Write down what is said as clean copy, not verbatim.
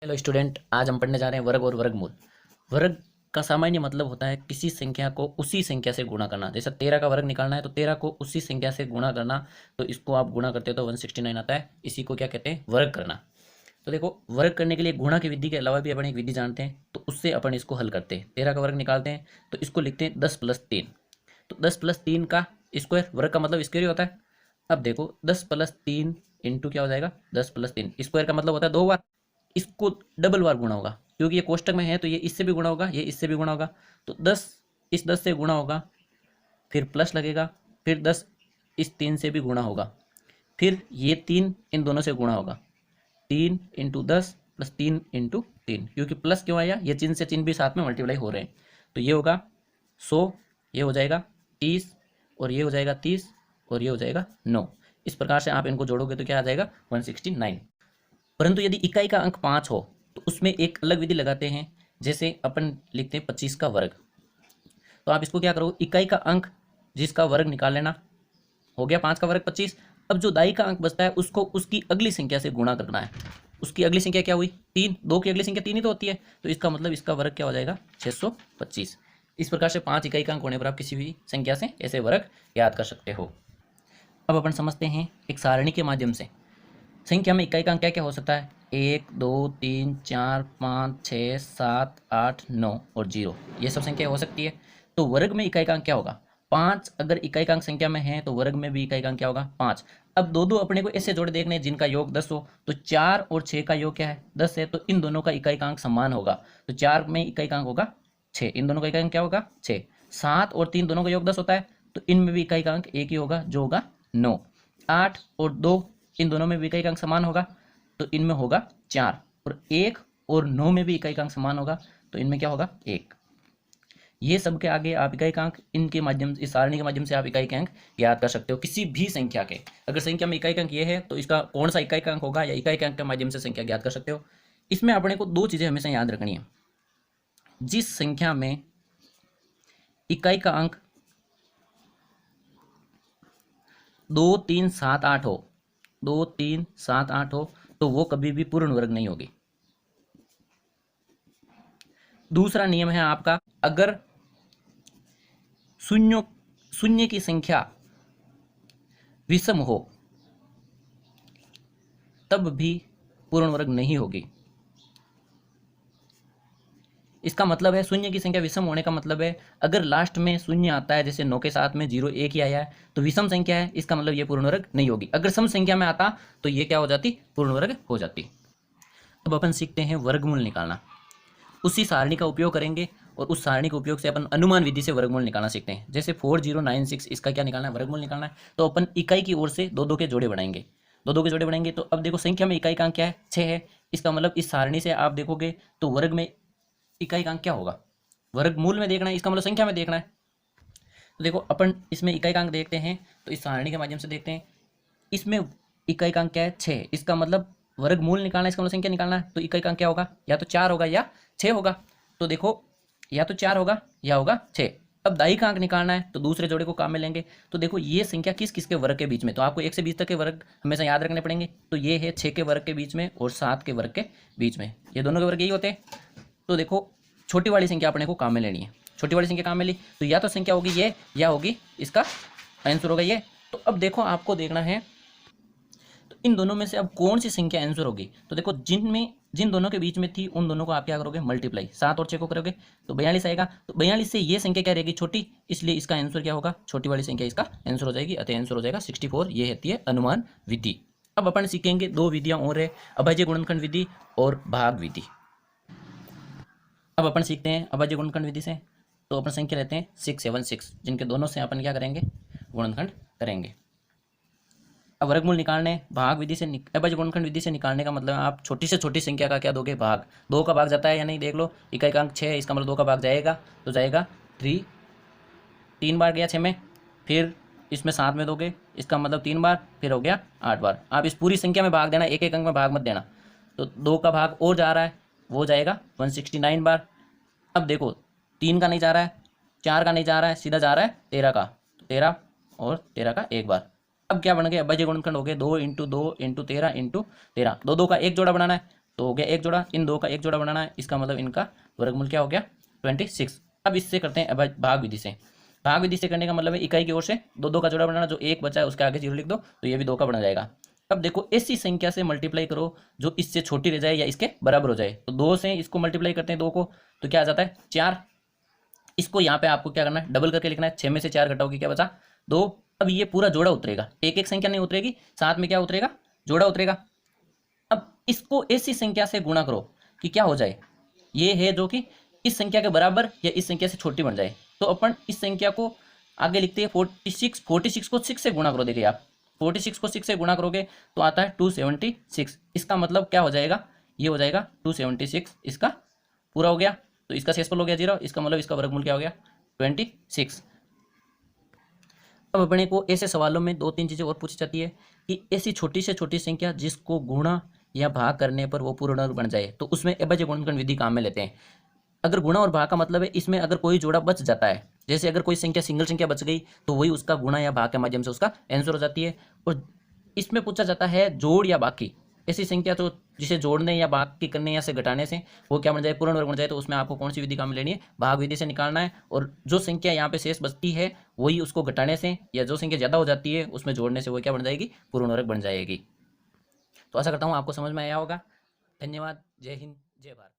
Hello student, आज हम पढ़ने जा रहे हैं वर्ग और वर्गमूल। वर्ग का सामान्य मतलब होता है किसी संख्या को उसी संख्या से गुणा करना। जैसे 13 का वर्ग निकालना है तो 13 को उसी संख्या से गुणा करना, तो इसको आप गुणा करते हो तो 169 आता है। इसी को क्या कहते हैं? वर्ग करना। तो देखो, वर्ग करने के लिए गुणा की विधि के अलावा भी अपन एक विधि जानते हैं, तो उससे अपन इसको हल करते हैं। 13 का वर्ग निकालते हैं तो इसको लिखते हैं 10+3। तो 10+3 का स्क्वायर, वर्ग का मतलब स्क्वायर ही होता है। अब देखो 10+3 इंटू क्या हो जाएगा? 10+3 स्क्वायर का मतलब होता है 2 बार। इसको डबल बार गुणा होगा, क्योंकि ये कोष्टक में है तो ये इससे भी गुणा होगा, ये इससे भी गुणा होगा। तो 10 इस 10 से गुणा होगा, फिर प्लस लगेगा, फिर 10 इस 3 से भी गुणा होगा, फिर ये 3 इन दोनों से गुणा होगा। 3 × 10 + 3 × 3, क्योंकि प्लस क्यों आया? ये चिन्ह से चिन्ह भी साथ में मल्टीप्लाई हो रहे हैं। तो ये होगा 100, ये हो जाएगा 30, और ये हो जाएगा 30, और ये हो जाएगा 9। इस प्रकार से आप इनको जोड़ोगे तो क्या आ जाएगा? 169। परंतु यदि इकाई का अंक 5 हो तो उसमें एक अलग विधि लगाते हैं। जैसे अपन लिखते हैं 25 का वर्ग। तो आप इसको क्या करो, इकाई का अंक जिसका वर्ग निकाल लेना। हो गया 5 का वर्ग 25। अब जो दाई का अंक बचता है उसको उसकी अगली संख्या से गुणा करना है। उसकी अगली संख्या क्या हुई? 3। 2 की अगली संख्या 3 ही तो होती है, तो इसका मतलब इसका वर्ग क्या हो जाएगा? 625। इस प्रकार से 5 इकाई का अंक होने पर आप किसी भी संख्या से ऐसे वर्ग याद कर सकते हो। अब अपन समझते हैं एक सारणी के माध्यम से संख्या में इकाई का अंक क्या क्या हो सकता है? 1, 2, 3, 4, 5, 6, 7, 8, 9 और 0, ये सब संख्या हो सकती है। तो वर्ग में इकाई का अंक क्या होगा? 5। अगर इकाई का अंक संख्या में है तो वर्ग में भी इकाई का अंक क्या होगा? 5। अब दो दो अपने को ऐसे जोड़े देखने हैं जिनका योग 10 हो। तो 4 और 6 का योग क्या है? 10 है, तो इन दोनों का इकाई का अंक समान होगा। तो 4 में इकाई का अंक होगा 6, इन दोनों का इकाई अंक क्या होगा? 6। 7 और 3 दोनों का योग 10 होता है, तो इनमें भी इकाई का अंक एक ही होगा, जो होगा 9। 8 और 2 इन दोनों में भी इकाई का अंक समान होगा, तो इनमें होगा 4। और 1 और 9 में भी इकाई का अंक समान होगा, तो इनमें क्या होगा? 1। ये सब के आगे आप इकाई का अंक इनके माध्यम से, इस सारणी के माध्यम से आप इकाई के अंक याद कर सकते हो किसी भी संख्या के। अगर संख्या में इकाई का अंक ये है तो इसका कौन सा इकाई का अंक होगा, या इकाई के अंक के माध्यम से संख्या याद कर सकते हो। इसमें अपने को दो चीजें हमेशा याद रखनी है। जिस संख्या में इकाई का अंक 2, 3, 7, 8 हो, 2, 3, 7, 8 हो, तो वो कभी भी पूर्ण वर्ग नहीं होगी। दूसरा नियम है आपका, अगर शून्य शून्य की संख्या विषम हो तब भी पूर्ण वर्ग नहीं होगी। इसका मतलब है, शून्य की संख्या विषम होने का मतलब है अगर लास्ट में शून्य आता है, जैसे 9 के साथ में 0 1 ही आया है, तो विषम संख्या है, इसका मतलब ये पूर्ण वर्ग नहीं होगी। अगर सम संख्या में आता तो ये क्या हो जाती? पूर्ण वर्ग हो जाती। अब अपन सीखते हैं वर्गमूल निकालना। उसी सारणी का उपयोग करेंगे, और उस सारणी के उपयोग से अपन अनुमान विधि से वर्गमूल निकालना सीखते हैं। जैसे 4096, इसका क्या निकालना है? वर्गमूल निकालना है। तो अपन इकाई की ओर से दो दो के जोड़े बनाएंगे, दो दो के जोड़े बनाएंगे। तो अब देखो, संख्या में इकाई का अंक क्या है? 6 है। इसका मतलब इस सारणी से आप देखोगे तो वर्ग में इकाई का अंक क्या होगा? वर्गमूल में देखना है, इसका मतलब संख्या में देखना है। तो देखो, अपन इसमें इकाई का अंक देखते हैं, तो इस सारणी के माध्यम से देखते हैं। इसमें इकाई का अंक क्या है? 6। इसका मतलब वर्गमूल निकालना है, इसका मतलब संख्या निकालना है। तो इकाई का अंक क्या होगा? या तो 4 होगा या 6 होगा। तो देखो, या तो 4 होगा या होगा 6। अब दाई का अंक निकालना है तो दूसरे जोड़े को काम में लेंगे। तो देखो, ये संख्या किस किस के वर्ग के बीच में, तो आपको 1 से 20 तक के वर्ग हमेशा याद रखने पड़ेंगे। तो ये है 6 के वर्ग के बीच में और 7 के वर्ग के बीच में, ये दोनों के वर्ग यही होते हैं। तो देखो, छोटी वाली संख्या अपने को काम में लेनी है। छोटी वाली संख्या काम में ली तो या तो संख्या होगी ये, या होगी इसका आंसर होगा ये। तो अब देखो, आपको देखना है तो इन दोनों में से अब कौन सी संख्या आंसर होगी। तो देखो, जिन दोनों के बीच में थी उन दोनों को आप क्या करोगे? मल्टीप्लाई। 7 और 6 को करोगे तो 42 आएगा। तो 42 से ये संख्या क्या रहेगी? छोटी, इसलिए इसका आंसर क्या होगा? छोटी वाली संख्या इसका आंसर हो जाएगी। अतः आंसर हो जाएगा 64। ये होती है अनुमान विधि। अब अपन सीखेंगे दो विधियां और है, अभाज्य गुणनखंड विधि और भाग विधि। अब अपन सीखते हैं अभाज्य गुणनखंड विधि से। तो अपन संख्या लेते हैं 676, जिनके दोनों से अपन क्या करेंगे? गुणनखंड करेंगे। अब वर्गमूल निकालने भाग विधि से, अभाज्य गुणनखंड विधि से निकालने का मतलब आप छोटी से छोटी संख्या का क्या दोगे? भाग। 2 का भाग जाता है या नहीं देख लो। इकाई का अंक 6 है, इसका मतलब 2 का भाग जाएगा, तो जाएगा 3। 3 बार गया 6 में, फिर इसमें 7 में दोगे, इसका मतलब 3 बार, फिर हो गया 8 बार। आप इस पूरी संख्या में भाग देना, एक एक अंक में भाग मत देना। तो 2 का भाग और जा रहा है, वो जाएगा 169 बार। अब देखो, 3 का नहीं जा रहा है, 4 का नहीं जा रहा है, सीधा जा रहा है 13 का। 13 और 13 का एक बार। अब क्या बन गए? अभाज्य गुणनखंड हो गए 2 × 2 × 13 × 13। दो दो का एक जोड़ा बनाना है, तो हो गया एक जोड़ा, इन दो का एक जोड़ा बनाना है, इसका मतलब इनका वर्गमूल क्या हो गया 26। अब इससे करते हैं भाग विधि से। भाग विधि से करने का मतलब है इकाई की ओर से दो दो का जोड़ा बनाना, जो एक बचा है उसके आगे 0 लिख दो तो ये भी 2 का बना जाएगा। अब देखो ऐसी संख्या से मल्टीप्लाई करो जो इससे छोटी रह जाए या इसके बराबर हो जाए। तो 2 से इसको मल्टीप्लाई करते हैं 2 को, तो क्या आ जाता है 4। इसको यहाँ पे आपको क्या करना है डबल करके लिखना है, 6 में से 4 घटाओगे क्या बचा 2। अब ये पूरा जोड़ा उतरेगा, एक एक संख्या नहीं उतरेगी, साथ में क्या उतरेगा जोड़ा उतरेगा। अब इसको ऐसी संख्या से गुणा करो कि क्या हो जाए, ये है जो कि इस संख्या के बराबर या इस संख्या से छोटी बन जाए। तो अपन इस संख्या को आगे लिखते हैं 46। 46 को 6 से गुणा करो, देखिए आप 46 को 6 से गुणा करोगे तो आता है 276। इसका मतलब क्या हो जाएगा, ये हो जाएगा 276, इसका पूरा हो गया। तो इसका शेषफल हो गया 0, इसका मतलब इसका वर्गमूल क्या हो गया 26। अब अपने को ऐसे सवालों में 2-3 चीज़ें और पूछी जाती है कि ऐसी छोटी से छोटी संख्या जिसको गुणा या भाग करने पर वो पूर्ण वर्ग बन जाए, तो उसमें अभाज्य गुणनखंड विधि काम में लेते हैं। अगर गुणा और भाग का मतलब है इसमें अगर कोई जोड़ा बच जाता है, जैसे अगर कोई संख्या सिंगल संख्या बच गई तो वही उसका गुणा या भाग के माध्यम से उसका आंसर हो जाती है। और इसमें पूछा जाता है जोड़ या बाकी, ऐसी संख्या तो जिसे जोड़ने या भाग की करने या से घटाने से वो क्या बन जाए पूर्ण वर्ग बन जाए, तो उसमें आपको कौन सी विधि काम में लेनी है भाग विधि से निकालना है। और जो संख्या यहाँ पे शेष बचती है वही उसको घटाने से, या जो संख्या ज़्यादा हो जाती है उसमें जोड़ने से वो क्या बन जाएगी पूर्ण वर्ग बन जाएगी। तो आशा करता हूँ आपको समझ में आया होगा। धन्यवाद। जय हिंद, जय भारत।